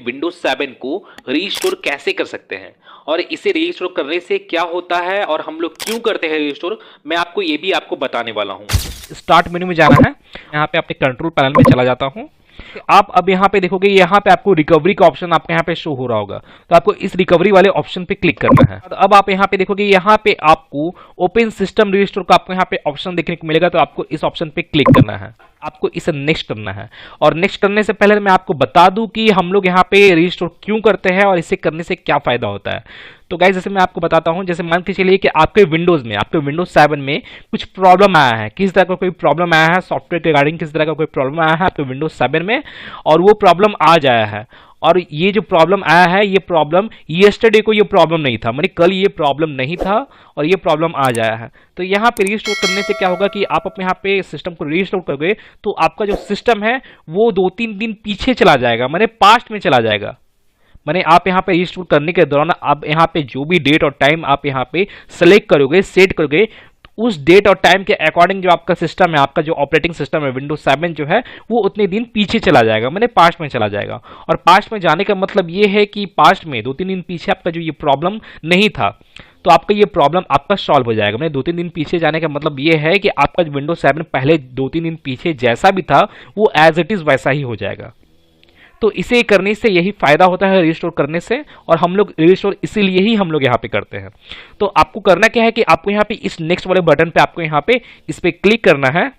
Windows 7 को restore कैसे कर सकते हैं और इसे रीस्टोर करने से क्या होता है और हम लोग क्यों करते हैं रीस्टोर, मैं आपको ये भी बताने वाला हूँ। स्टार्ट मेन्यू में जाना है, यहाँ पे अपने कंट्रोल पैनल में चला जाता हूँ। आप अब यहाँ पे देखोगे, यहाँ पे आपको रिकवरी का ऑप्शन आपके यहाँ पे शो हो रहा होगा, तो आपको इस रिकवरी वाले ऑप्शन पे क्लिक करना है। अब आप यहाँ पे देखोगे, यहाँ पे आपको ओपन सिस्टम रीस्टोर का आपको यहाँ पे ऑप्शन देखने को मिलेगा, तो आपको इस ऑप्शन पे क्लिक करना है, आपको इसे नेक्स्ट करना है। और नेक्स्ट करने से पहले मैं आपको बता दूं कि हम लोग यहाँ पे रीस्टोर क्यों करते हैं और इसे करने से क्या फायदा होता है। तो गाइस, जैसे मैं आपको बताता हूं, जैसे मान के चलिए कि आपके विंडोज 7 में कुछ प्रॉब्लम आया है, किस तरह का कोई प्रॉब्लम आया है, सॉफ्टवेयर के रिगार्डिंग किस तरह का कोई प्रॉब्लम आया है आपके विंडोज 7 में, और वो प्रॉब्लम आ जाया है। और ये जो प्रॉब्लम आया है, ये प्रॉब्लम येस्टरडे को ये प्रॉब्लम नहीं था, माने कल ये प्रॉब्लम नहीं था और ये प्रॉब्लम आ जाया है। तो यहाँ पे रीस्टोर करने से क्या होगा कि आप अपने यहाँ पे सिस्टम को रीस्टोर करोगे तो आपका जो सिस्टम है वो 2-3 दिन पीछे चला जाएगा, माने पास्ट में चला जाएगा। माने आप यहाँ पे रीस्टोर करने के दौरान आप यहाँ पे जो भी डेट और टाइम आप यहाँ पे सेलेक्ट करोगे, सेट करोगे, उस डेट और टाइम के अकॉर्डिंग जो आपका सिस्टम है, आपका जो ऑपरेटिंग सिस्टम है विंडोज 7 जो है, वो उतने दिन पीछे चला जाएगा, मैंने पास्ट में चला जाएगा। और पास्ट में जाने का मतलब ये है कि पास्ट में 2-3 दिन पीछे आपका जो ये प्रॉब्लम नहीं था, तो आपका ये प्रॉब्लम आपका सॉल्व हो जाएगा। मैंने 2-3 दिन पीछे जाने का मतलब ये है कि आपका विंडोज 7 पहले 2-3 दिन पीछे जैसा भी था वो एज इट इज वैसा ही हो जाएगा। तो इसे करने से यही फायदा होता है रीस्टोर करने से, और हम लोग रीस्टोर इसीलिए ही हम लोग यहाँ पे करते हैं। तो आपको करना क्या है कि आपको यहाँ पे इस नेक्स्ट वाले बटन पे आपको यहाँ पे इस पे क्लिक करना है,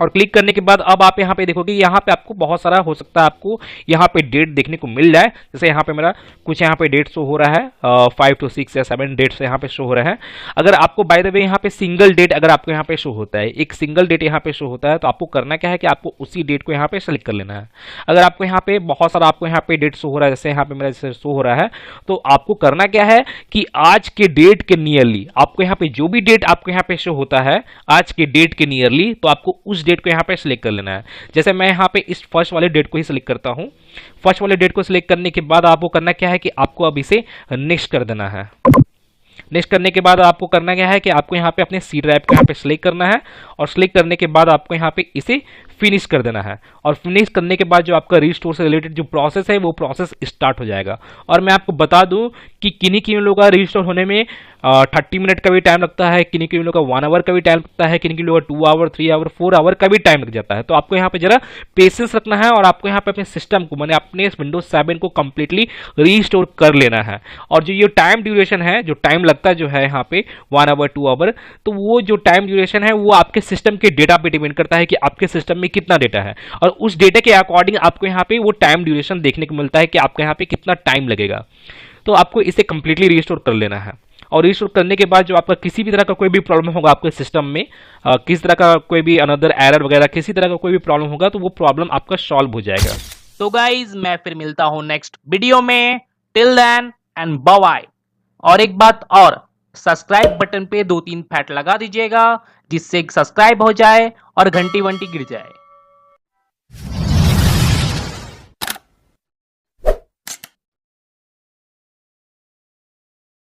और क्लिक करने के बाद अब आप यहाँ पे देखोगे, यहाँ पे आपको बहुत सारा हो सकता है आपको यहाँ पे डेट देखने को मिल जाए। जैसे यहाँ पे मेरा कुछ यहाँ पे डेट शो हो रहा है, 5 to 6 या 7 डेट्स यहाँ पे शो हो रहा है। अगर आपको बाय द वे यहाँ पे सिंगल डेट अगर आपको यहाँ पे शो होता है, एक सिंगल डेट यहाँ पे शो होता है, तो आपको करना क्या है कि आपको उसी डेट को यहाँ पे सेलेक्ट कर लेना है। अगर आपको यहाँ पे बहुत सारा आपको यहाँ पे डेट शो हो रहा है, जैसे यहाँ पे मेरा जैसे शो हो रहा है, तो आपको करना क्या है कि आज के डेट के नियरली आपको यहाँ पे जो भी डेट आपको यहाँ पे शो होता है आज के डेट के नियरली, तो आपको उस डेट को यहाँ पे सिलेक्ट कर लेना है। जैसे मैं यहाँ पे इस फर्स्ट वाले डेट को ही सिलेक्ट करता हूँ। फर्स्ट वाले डेट को सिलेक्ट करने के बाद आपको करना क्या है कि आपको अब इसे नेक्स्ट कर देना है। नेक्स्ट करने के बाद आपको करना क्या है कि आपको यहाँ पे अपने सी ड्राइव को यहाँ पे सिलेक्ट करना है, और सिलेक्ट करने के बाद आपको यहाँ पे इसे फिनिश कर देना है। और फिनिश करने के बाद जो आपका रीस्टोर से रिलेटेड जो प्रोसेस है वो प्रोसेस स्टार्ट हो जाएगा। और मैं आपको बता दूं कि किन्हीं लोगों का रीस्टोर होने में 30 मिनट का भी टाइम लगता है, किन्हीं लोगों का 1 आवर का भी टाइम लगता है, किन्हीं लोगों का 2 आवर, 3 आवर, 4 आवर का भी टाइम लग जाता है। तो आपको यहाँ पे जरा पेशेंस रखना है, और आपको यहाँ पे अपने सिस्टम को, मैंने अपने विंडोज 7 को कंप्लीटली रीस्टोर कर लेना है। और जो ये टाइम ड्यूरेशन है, जो टाइम लगता है जो है यहाँ पे 1 आवर 2 आवर, तो वो जो टाइम ड्यूरेशन है वो आपके सिस्टम के डेटा पे डिपेंड करता है कि आपके सिस्टम में कितना डेटा है, और उस डेटा के अकॉर्डिंग आपको यहाँ पे वो टाइम ड्यूरेशन देखने को मिलता है कि आपको यहाँ पे कितना टाइम लगेगा। तो आपको इसे कंप्लीटली रीस्टोर कर लेना है। और रीस्टोर करने के बाद जो आपका किसी भी तरह का कोई भी प्रॉब्लम होगा आपके सिस्टम में, किस तरह का कोई भी अनदर एरर वगैरह किसी तरह का कोई भी प्रॉब्लम होगा, तो वो प्रॉब्लम आपका सॉल्व हो जाएगा। तो गाइज, मैं फिर मिलता हूं नेक्स्ट वीडियो में। Till then and bye bye. और एक बात और, सब्सक्राइब बटन पे 2-3 फैट लगा दीजिएगा, जिससे सब्सक्राइब हो जाए और घंटी वंटी गिर जाए।